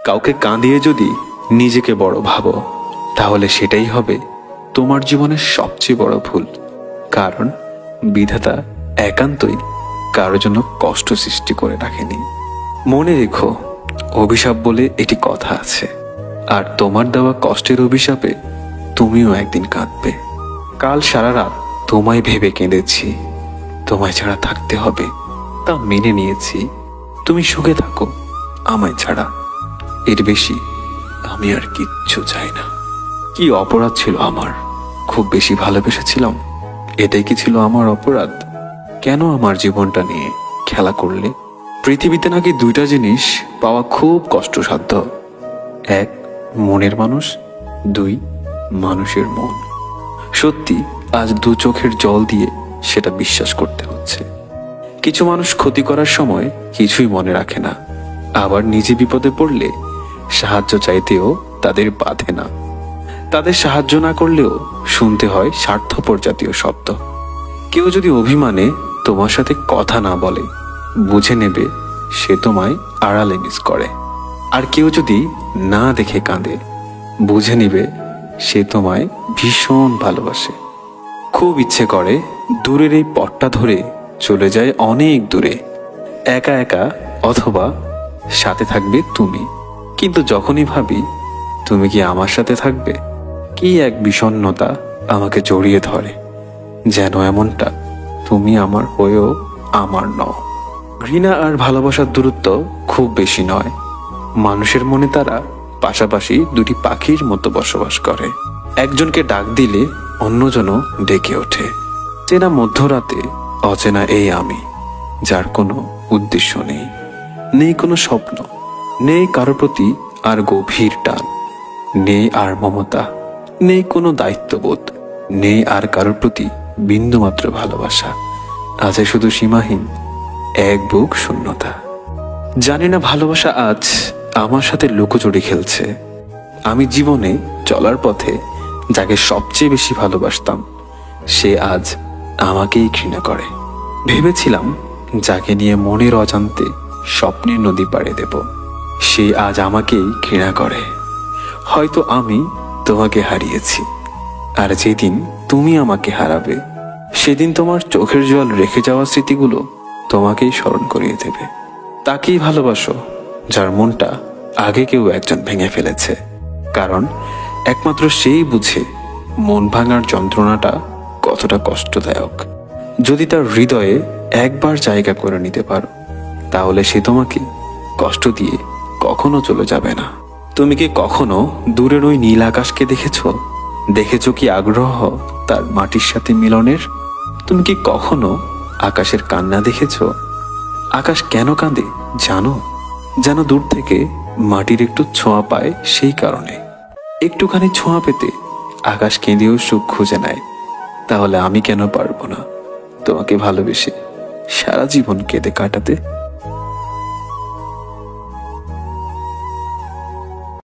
কাউকে কাঁদিয়ে যদি নিজেকে বড় ভাবো, তাহলে সেটাই হবে তোমার জীবনের সবচেয়ে বড় ভুল। কারণ বিধাতা একান্তই কারোর জন্য কষ্ট সৃষ্টি করে রাখেনি। মনে রেখো, অভিশাপ বলে এটি কথা আছে, আর তোমার দেওয়া কষ্টের অভিশাপে তুমিও একদিন কাঁদবে। কাল সারা রাত তোমায় ভেবে কেঁদেছি, তোমায় ছাড়া থাকতে হবে তা মেনে নিয়েছি। তুমি সুখে থাকো আমায় ছাড়া, এর বেশি আমি আর কিচ্ছু চাই না। কি অপরাধ ছিল আমার? খুব বেশি ভালোবেসেছিলাম, এটাই কি ছিল আমার অপরাধ? কেন আমার জীবনটা নিয়ে খেলা করলে? পৃথিবীতে নাকি দুইটা জিনিস পাওয়া খুব কষ্টসাধ্য, এক মনের মানুষ, দুই মানুষের মন। সত্যি আজ দু চোখের জল দিয়ে সেটা বিশ্বাস করতে হচ্ছে। কিছু মানুষ ক্ষতি করার সময় কিছুই মনে রাখে না, আবার নিজে বিপদে পড়লে সাহায্য চাইতেও তাদের বাধে না। তাদের সাহায্য না করলেও শুনতে হয় স্বার্থপর জাতীয় শব্দ। কেউ যদি অভিমানে তোমার সাথে কথা না বলে, বুঝে নেবে সে তোমায় আড়ালে মিস করে। আর কেউ যদি না দেখে কাঁদে, বুঝে নিবে সে তোমায় ভীষণ ভালোবাসে। খুব ইচ্ছে করে দূরের এই পথটা ধরে চলে যায় অনেক দূরে, একা একা, অথবা সাথে থাকবে তুমি। কিন্তু যখনই ভাবি তুমি কি আমার সাথে থাকবে, কি এক বিষণ্ণতা আমাকে জড়িয়ে ধরে, যেন এমনটা তুমি আমার হয়েও আমার নও। ঘৃণা আর ভালোবাসার দূরত্ব খুব বেশি নয়। মানুষের মনে তারা পাশাপাশি দুটি পাখির মতো বসবাস করে। একজনকে ডাক দিলে অন্যজনও ডেকে ওঠে। চেনা মধ্যরাতে অচেনা এই আমি, যার কোনো উদ্দেশ্য নেই, নেই কোনো স্বপ্ন, নেই কারো প্রতি আর গভীর টান, নেই আর মমতা, নেই কোনো দায়িত্ববোধ, নেই আর কারোর প্রতি বিন্দুমাত্র ভালোবাসা। আছে শুধু সীমাহীন এক বুক শূন্যতা। জানি না ভালোবাসা আজ আমার সাথে লুকোচুরি খেলছে। আমি জীবনে চলার পথে যাকে সবচেয়ে বেশি ভালোবাসতাম, সে আজ আমাকেই ঘৃণা করে। ভেবেছিলাম যাকে নিয়ে মনের অজান্তে স্বপ্নের নদী পাড়ে দেব, সে আজ আমাকেই ঘৃণা করে। হয়তো আমি তোমাকে হারিয়েছি, আর যেদিন তুমি আমাকে হারাবে, সেদিন তোমার চোখের জল রেখে যাওয়া স্মৃতিগুলো তোমাকেই স্মরণ করিয়ে দেবে। তাকেই ভালোবাসো যার মনটা আগে কেউ একজন ভেঙে ফেলেছে, কারণ একমাত্র সেই বুঝে মন ভাঙার যন্ত্রণাটা কতটা কষ্টদায়ক। যদি তার হৃদয়ে একবার জায়গা করে নিতে পারো, তাহলে সে তোমাকে কষ্ট দিয়ে কখনো চলে যাবে না। তুমি কি কখনো দূরের ওই নীল আকাশকে দেখেছো কি আগ্রহ তার মাটির সাথে মিলনের? তুমি কি কখনো আকাশের কান্না দেখেছো? আকাশ কেন কাঁদে জানো? যেন দূর থেকে মাটির একটু ছোঁয়া পায়, সেই কারণে। একটুখানি ছোঁয়া পেতে আকাশ কেঁদেও সুখ খুঁজে নেয়। তাহলে আমি কেন পারবো না তোমাকে ভালোবেসে সারা জীবন কেঁদে কাটাতে?